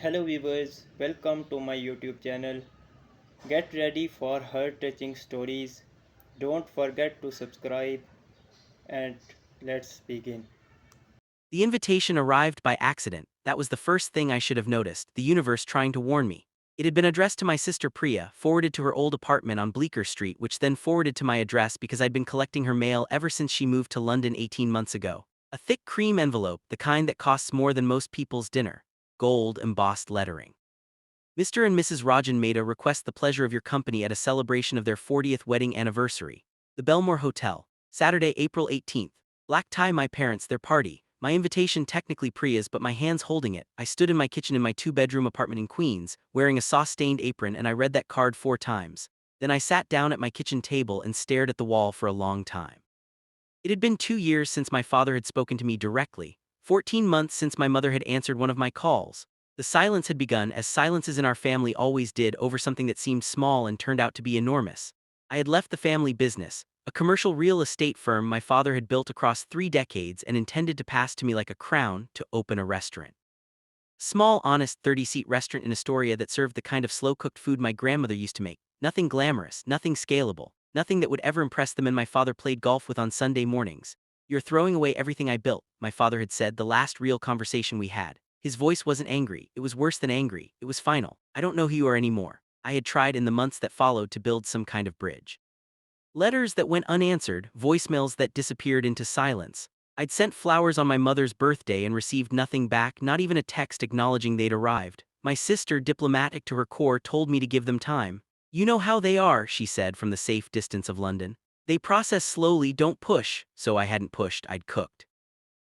Hello viewers, welcome to my YouTube channel. Get ready for heart-touching stories. Don't forget to subscribe and let's begin. The invitation arrived by accident. That was the first thing I should have noticed, the universe trying to warn me. It had been addressed to my sister Priya, forwarded to her old apartment on Bleecker Street, which then forwarded to my address because I'd been collecting her mail ever since she moved to London 18 months ago. A thick cream envelope, the kind that costs more than most people's dinner. Gold embossed lettering. Mr. and Mrs. Rajan Mehta request the pleasure of your company at a celebration of their 40th wedding anniversary. The Belmore Hotel, Saturday, April 18th. Black tie my parents, their party. My invitation technically Priya's, but my hands holding it. I stood in my kitchen in my two-bedroom apartment in Queens, wearing a sauce-stained apron, and I read that card 4 times. Then I sat down at my kitchen table and stared at the wall for a long time. It had been 2 years since my father had spoken to me directly, 14 months since my mother had answered one of my calls. The silence had begun, as silences in our family always did, over something that seemed small and turned out to be enormous. I had left the family business, a commercial real estate firm my father had built across 3 decades and intended to pass to me like a crown, to open a restaurant. Small, honest 30-seat restaurant in Astoria that served the kind of slow-cooked food my grandmother used to make. Nothing glamorous, nothing scalable, nothing that would ever impress the men my father played golf with on Sunday mornings. "You're throwing away everything I built," my father had said the last real conversation we had. His voice wasn't angry, it was worse than angry, it was final. "I don't know who you are anymore." I had tried in the months that followed to build some kind of bridge. Letters that went unanswered, voicemails that disappeared into silence. I'd sent flowers on my mother's birthday and received nothing back, not even a text acknowledging they'd arrived. My sister, diplomatic to her core, told me to give them time. "You know how they are," she said from the safe distance of London. "They process slowly, don't push." So I hadn't pushed, I'd cooked.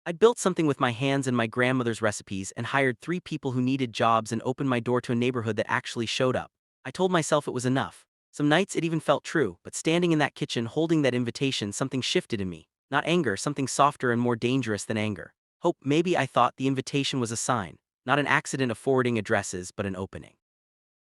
I'd built something with my hands and my grandmother's recipes and hired 3 people who needed jobs and opened my door to a neighborhood that actually showed up. I told myself it was enough. Some nights it even felt true, but standing in that kitchen holding that invitation, something shifted in me. Not anger, something softer and more dangerous than anger. Hope. Maybe I thought the invitation was a sign, not an accident of forwarding addresses, but an opening.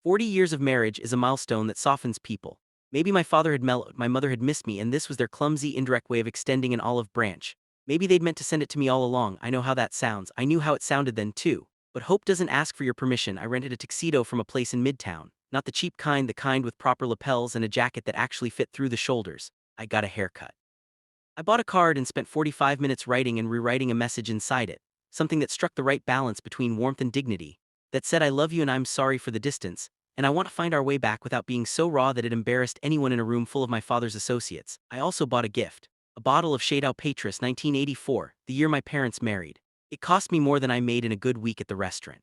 40 years of marriage is a milestone that softens people. Maybe my father had mellowed, my mother had missed me, and this was their clumsy, indirect way of extending an olive branch. Maybe they'd meant to send it to me all along. I know how that sounds. I knew how it sounded then, too. But hope doesn't ask for your permission. I rented a tuxedo from a place in Midtown. Not the cheap kind, the kind with proper lapels and a jacket that actually fit through the shoulders. I got a haircut. I bought a card and spent 45 minutes writing and rewriting a message inside it. Something that struck the right balance between warmth and dignity. That said, "I love you and I'm sorry for the distance, and I want to find our way back without being so raw that it embarrassed anyone in a room full of my father's associates." I also bought a gift. A bottle of Shade Au Patris 1984, the year my parents married. It cost me more than I made in a good week at the restaurant.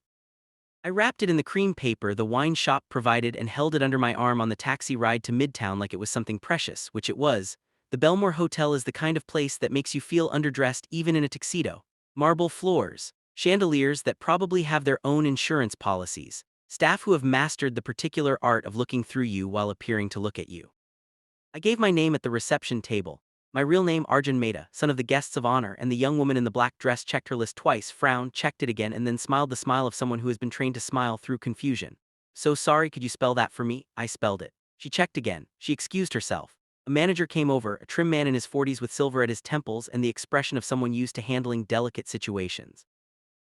I wrapped it in the cream paper the wine shop provided and held it under my arm on the taxi ride to Midtown like it was something precious, which it was. The Belmore Hotel is the kind of place that makes you feel underdressed even in a tuxedo. Marble floors, chandeliers that probably have their own insurance policies, staff who have mastered the particular art of looking through you while appearing to look at you. I gave my name at the reception table. My real name, Arjun Mehta, son of the guests of honor, and the young woman in the black dress checked her list twice, frowned, checked it again, and then smiled the smile of someone who has been trained to smile through confusion. "So sorry, could you spell that for me?" I spelled it. She checked again. She excused herself. A manager came over, a trim man in his 40s with silver at his temples and the expression of someone used to handling delicate situations.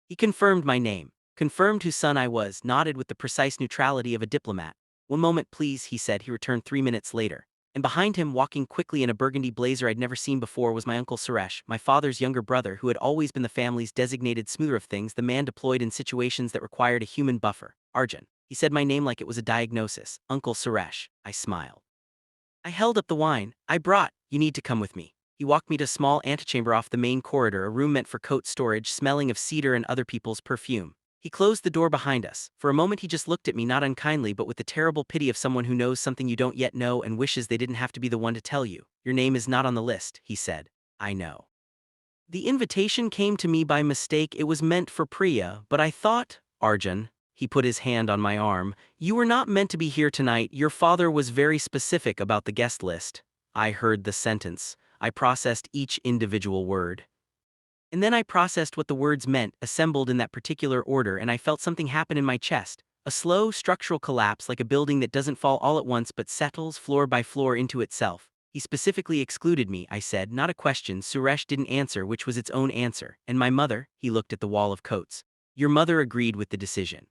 He confirmed my name, confirmed whose son I was, nodded with the precise neutrality of a diplomat. "One moment, please," he said. He returned 3 minutes later. And behind him, walking quickly in a burgundy blazer I'd never seen before, was my uncle Suresh, my father's younger brother, who had always been the family's designated smoother of things, the man deployed in situations that required a human buffer. "Arjun." He said my name like it was a diagnosis. "Uncle Suresh." I smiled. I held up the wine I brought. "You need to come with me." He walked me to a small antechamber off the main corridor, a room meant for coat storage, smelling of cedar and other people's perfume. He closed the door behind us. For a moment he just looked at me, not unkindly, but with the terrible pity of someone who knows something you don't yet know and wishes they didn't have to be the one to tell you. "Your name is not on the list," he said. "I know. The invitation came to me by mistake. It was meant for Priya, but I thought, Arjun," he put his hand on my arm, "you were not meant to be here tonight. Your father was very specific about the guest list." I heard the sentence. I processed each individual word. And then I processed what the words meant, assembled in that particular order, and I felt something happen in my chest. A slow, structural collapse, like a building that doesn't fall all at once but settles floor by floor into itself. "He specifically excluded me," I said, not a question. Suresh didn't answer, which was its own answer. "And my mother?" He looked at the wall of coats. "Your mother agreed with the decision."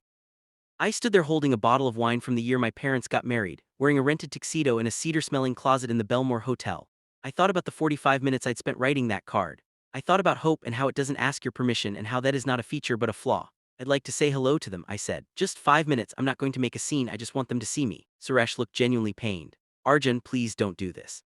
I stood there holding a bottle of wine from the year my parents got married, wearing a rented tuxedo in a cedar-smelling closet in the Belmore Hotel. I thought about the 45 minutes I'd spent writing that card. I thought about hope and how it doesn't ask your permission and how that is not a feature but a flaw. I'd like to say hello to them, I said. Just 5 minutes, I'm not going to make a scene, I just want them to see me. Suresh looked genuinely pained. Arjun, please don't do this.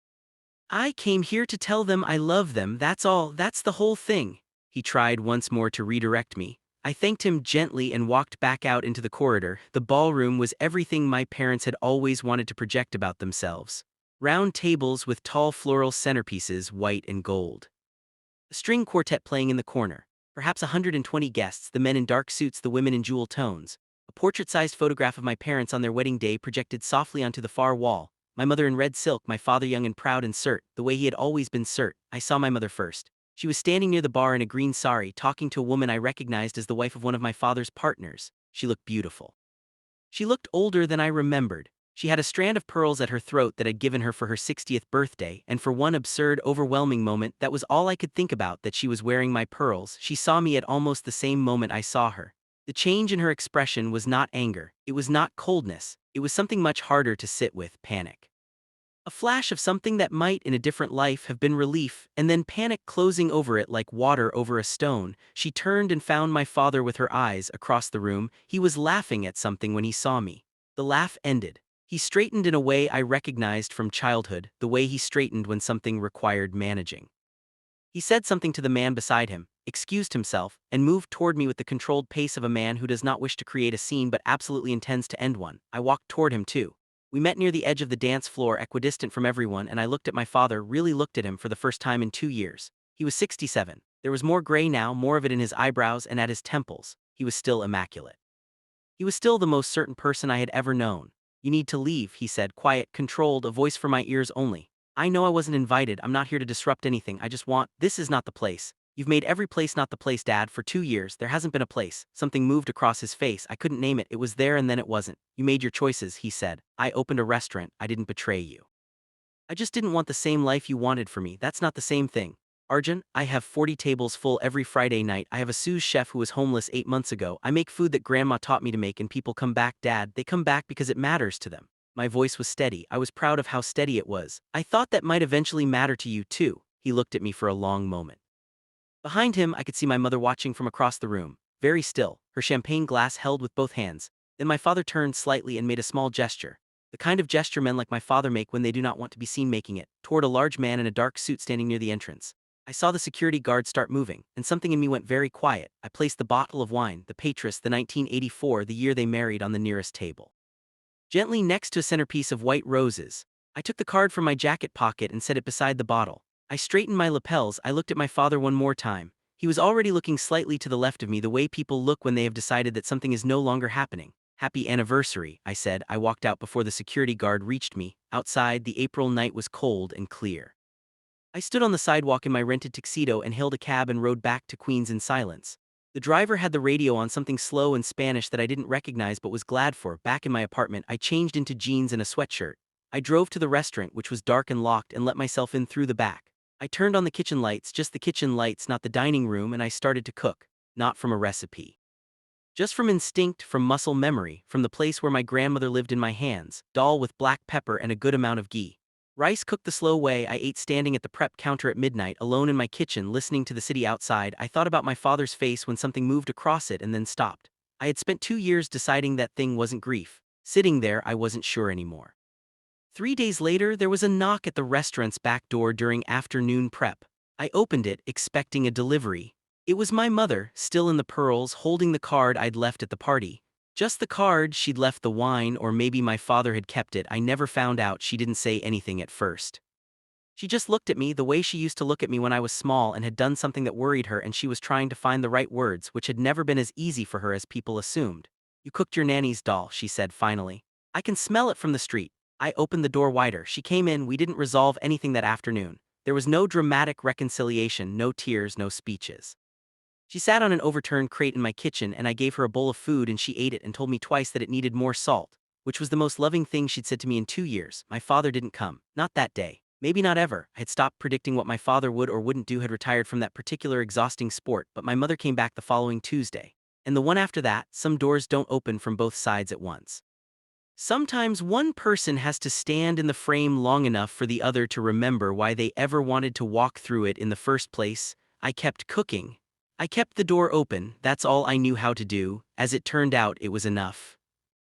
I came here to tell them I love them, that's all, that's the whole thing. He tried once more to redirect me. I thanked him gently and walked back out into the corridor. The ballroom was everything my parents had always wanted to project about themselves. Round tables with tall floral centerpieces, white and gold. A string quartet playing in the corner. Perhaps 120 guests, the men in dark suits, the women in jewel tones. A portrait-sized photograph of my parents on their wedding day projected softly onto the far wall. My mother in red silk, my father young and proud in cert, the way he had always been cert. I saw my mother first. She was standing near the bar in a green sari, talking to a woman I recognized as the wife of one of my father's partners. She looked beautiful. She looked older than I remembered. She had a strand of pearls at her throat that I'd given her for her 60th birthday, and for one absurd, overwhelming moment, that was all I could think about, that she was wearing my pearls. She saw me at almost the same moment I saw her. The change in her expression was not anger, it was not coldness, it was something much harder to sit with, panic. A flash of something that might, in a different life, have been relief, and then panic closing over it like water over a stone. She turned and found my father with her eyes across the room. He was laughing at something when he saw me. The laugh ended. He straightened in a way I recognized from childhood, the way he straightened when something required managing. He said something to the man beside him, excused himself, and moved toward me with the controlled pace of a man who does not wish to create a scene but absolutely intends to end one. I walked toward him too. We met near the edge of the dance floor, equidistant from everyone, and I looked at my father, really looked at him for the first time in 2 years. He was 67. There was more gray now, more of it in his eyebrows and at his temples. He was still immaculate. He was still the most certain person I had ever known. You need to leave, he said, quiet, controlled, a voice for my ears only. I know I wasn't invited, I'm not here to disrupt anything, I just want, this is not the place. You've made every place not the place, Dad, for 2 years, there hasn't been a place. Something moved across his face, I couldn't name it, it was there and then it wasn't. You made your choices, he said. I opened a restaurant, I didn't betray you. I just didn't want the same life you wanted for me, that's not the same thing. Arjun, I have 40 tables full every Friday night, I have a sous chef who was homeless 8 months ago, I make food that grandma taught me to make and people come back, Dad, they come back because it matters to them. My voice was steady, I was proud of how steady it was. I thought that might eventually matter to you too. He looked at me for a long moment. Behind him, I could see my mother watching from across the room, very still, her champagne glass held with both hands. Then my father turned slightly and made a small gesture. The kind of gesture men like my father make when they do not want to be seen making it, toward a large man in a dark suit standing near the entrance. I saw the security guard start moving, and something in me went very quiet. I placed the bottle of wine, the Patris, the 1984, the year they married, on the nearest table. Gently next to a centerpiece of white roses. I took the card from my jacket pocket and set it beside the bottle. I straightened my lapels, I looked at my father one more time. He was already looking slightly to the left of me, the way people look when they have decided that something is no longer happening. Happy anniversary, I said. I walked out before the security guard reached me. Outside, the April night was cold and clear. I stood on the sidewalk in my rented tuxedo and hailed a cab and rode back to Queens in silence. The driver had the radio on, something slow in Spanish that I didn't recognize but was glad for. Back in my apartment, I changed into jeans and a sweatshirt. I drove to the restaurant, which was dark and locked, and let myself in through the back. I turned on the kitchen lights, just the kitchen lights, not the dining room, and I started to cook. Not from a recipe. Just from instinct, from muscle memory, from the place where my grandmother lived in my hands, dal with black pepper and a good amount of ghee. Rice cooked the slow way I ate standing at the prep counter at midnight, alone in my kitchen, listening to the city outside. I thought about my father's face when something moved across it and then stopped. I had spent 2 years deciding that thing wasn't grief. Sitting there, I wasn't sure anymore. 3 days later, there was a knock at the restaurant's back door during afternoon prep. I opened it, expecting a delivery. It was my mother, still in the pearls, holding the card I'd left at the party. Just the card, she'd left the wine, or maybe my father had kept it. I never found out. She didn't say anything at first. She just looked at me the way she used to look at me when I was small and had done something that worried her, and she was trying to find the right words, which had never been as easy for her as people assumed. You cooked your nanny's dal, she said finally. I can smell it from the street. I opened the door wider. She came in. We didn't resolve anything that afternoon. There was no dramatic reconciliation, no tears, no speeches. She sat on an overturned crate in my kitchen, and I gave her a bowl of food and she ate it and told me twice that it needed more salt, which was the most loving thing she'd said to me in 2 years. My father didn't come. Not that day. Maybe not ever. I had stopped predicting what my father would or wouldn't do, had retired from that particular exhausting sport, but my mother came back the following Tuesday. and the one after that, some doors don't open from both sides at once. Sometimes one person has to stand in the frame long enough for the other to remember why they ever wanted to walk through it in the first place. I kept cooking. I kept the door open, that's all I knew how to do. As it turned out, it was enough.